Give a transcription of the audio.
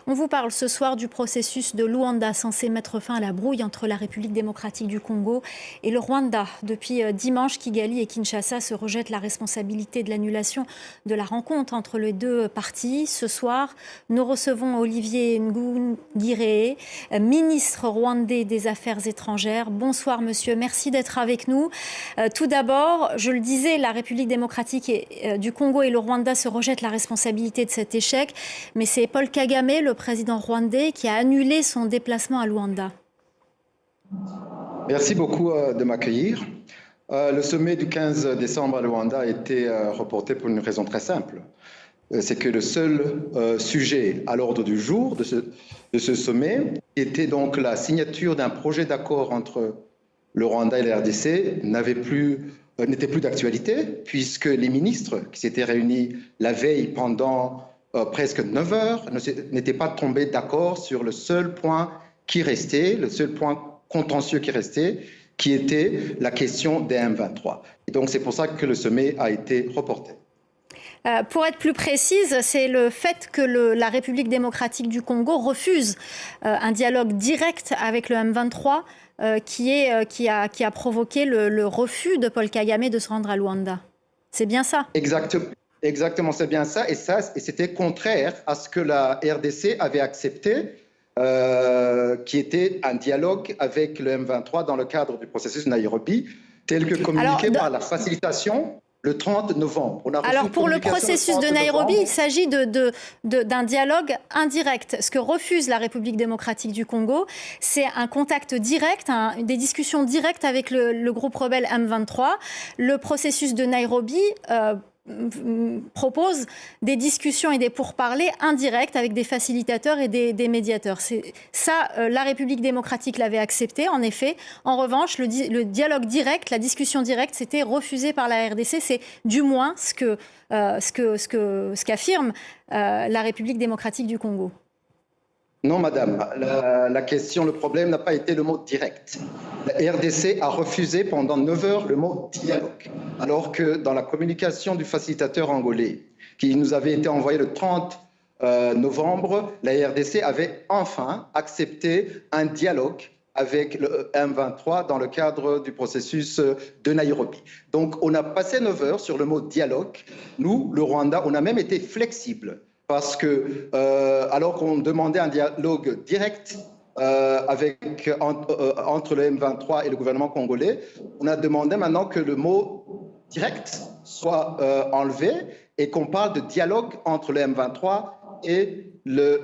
On vous parle ce soir du processus de Luanda censé mettre fin à la brouille entre la République démocratique du Congo et le Rwanda. Depuis dimanche, Kigali et Kinshasa se rejettent la responsabilité de l'annulation de la rencontre entre les deux parties. Ce soir, nous recevons Olivier Nduhungirehe, ministre rwandais des Affaires étrangères. Bonsoir monsieur, merci d'être avec nous. Tout d'abord, je le disais, la République démocratique du Congo et le Rwanda se rejettent la responsabilité de cet échec. Mais c'est Paul Kagame, le président rwandais, qui a annulé son déplacement à Luanda. Merci beaucoup de m'accueillir. Le sommet du 15 décembre à Luanda a été reporté pour une raison très simple. C'est que le seul sujet à l'ordre du jour de ce sommet était donc la signature d'un projet d'accord entre le Rwanda et la RDC n'était plus d'actualité, puisque les ministres qui s'étaient réunis la veille pendant presque 9 heures n'étaient pas tombés d'accord sur le seul point qui restait, le seul point contentieux qui restait, qui était la question des M23. Et donc c'est pour ça que le sommet a été reporté. Pour être plus précise, c'est le fait que la République démocratique du Congo refuse un dialogue direct avec le M23 qui a provoqué le refus de Paul Kagame de se rendre à Luanda. C'est bien ça? Exactement, c'est bien ça. Et c'était contraire à ce que la RDC avait accepté, qui était un dialogue avec le M23 dans le cadre du processus Nairobi, tel que communiqué par la facilitation le 30 novembre. Alors pour le processus de Nairobi, il s'agit d'un dialogue indirect. Ce que refuse la République démocratique du Congo, c'est un contact direct, des discussions directes avec le groupe rebelle M23. Le processus de Nairobi propose des discussions et des pourparlers indirects avec des facilitateurs et des médiateurs. Ça, la République démocratique l'avait accepté, en effet. En revanche, le dialogue direct, la discussion directe, c'était refusé par la RDC. C'est du moins ce qu'affirme la République démocratique du Congo. Non, madame. La question, le problème n'a pas été le mot direct. La RDC a refusé pendant 9 heures le mot dialogue, alors que dans la communication du facilitateur angolais, qui nous avait été envoyé le 30 novembre, la RDC avait enfin accepté un dialogue avec le M23 dans le cadre du processus de Nairobi. Donc, on a passé 9 heures sur le mot dialogue. Nous, le Rwanda, on a même été flexible. Parce que, alors qu'on demandait un dialogue direct entre le M23 et le gouvernement congolais, on a demandé maintenant que le mot direct soit enlevé et qu'on parle de dialogue entre le M23 et le